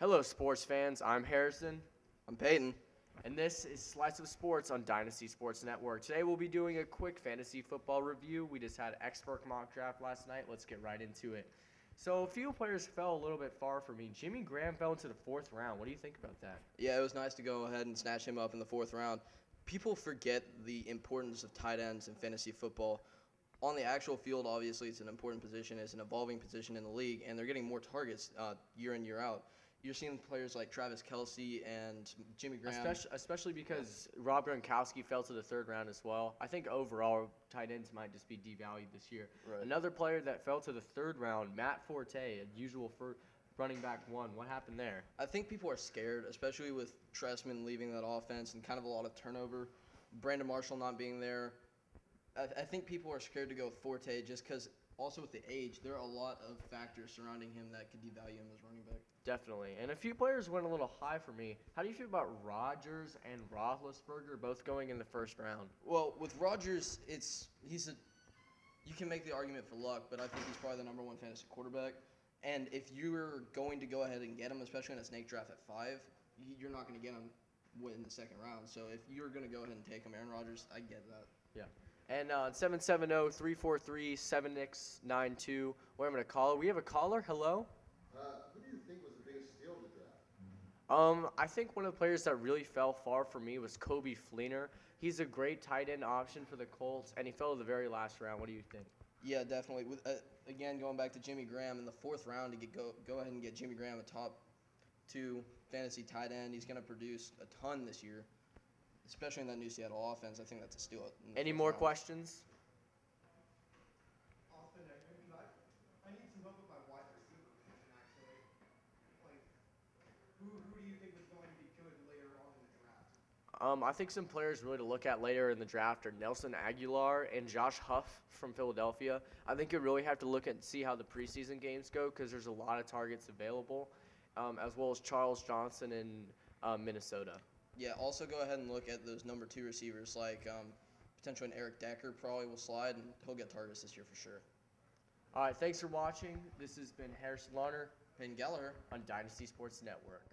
Hello, sports fans. I'm Harrison. I'm Peyton. And this is Slice of Sports on Dynasty Sports Network. Today we'll be doing a quick fantasy football review. We just had expert mock draft last night. Let's get right into it. So a few players fell a little bit far for me. Jimmy Graham fell into the 4th round. What do you think about that? Yeah, it was nice to go ahead and snatch him up in the 4th round. People forget the importance of tight ends in fantasy football. On the actual field, obviously, it's an important position. It's an evolving position in the league, and they're getting more targets year in, year out. You're seeing players like Travis Kelce and Jimmy Graham. Especially because Rob Gronkowski fell to the 3rd round as well. I think overall tight ends might just be devalued this year. Right. Another player that fell to the 3rd round, Matt Forte, a usual for running back 1. What happened there? I think people are scared, especially with Trestman leaving that offense and kind of a lot of turnover. Brandon Marshall not being there. I think people are scared to go with Forte just because also with the age, there are a lot of factors surrounding him that could devalue him as running back. Definitely. And a few players went a little high for me. How do you feel about Rodgers and Roethlisberger both going in the 1st round? Well, with Rodgers, you can make the argument for luck, but I think he's probably the #1 fantasy quarterback. And if you're going to go ahead and get him, especially in a snake draft at 5, you're not going to get him in the 2nd round. So if you're going to go ahead and take him, Aaron Rodgers, I get that. Yeah. And 770-343-7692, where I'm going to call. We have a caller. Hello? Who do you think was the biggest steal of the draft? I think one of the players that really fell far for me was Coby Fleener. He's a great tight end option for the Colts, and he fell to the very last round. What do you think? Yeah, definitely. With again, going back to Jimmy Graham in the 4th round, to go ahead and get Jimmy Graham a top 2 fantasy tight end. He's going to produce a ton this year, especially in that new Seattle offense. I think that's a steal. Any more questions? Austin, I need some help with my wide receiver position, actually. Like, who do you think is going to be good later on in the draft? I think some players really to look at later in the draft are Nelson Aguilar and Josh Huff from Philadelphia. I think you really have to look at and see how the preseason games go because there's a lot of targets available, as well as Charles Johnson in Minnesota. Yeah, also go ahead and look at those #2 receivers like potentially an Eric Decker probably will slide, and he'll get targets this year for sure. All right, thanks for watching. This has been Harrison Larner Peyton Gallagher on Dynasty Sports Network.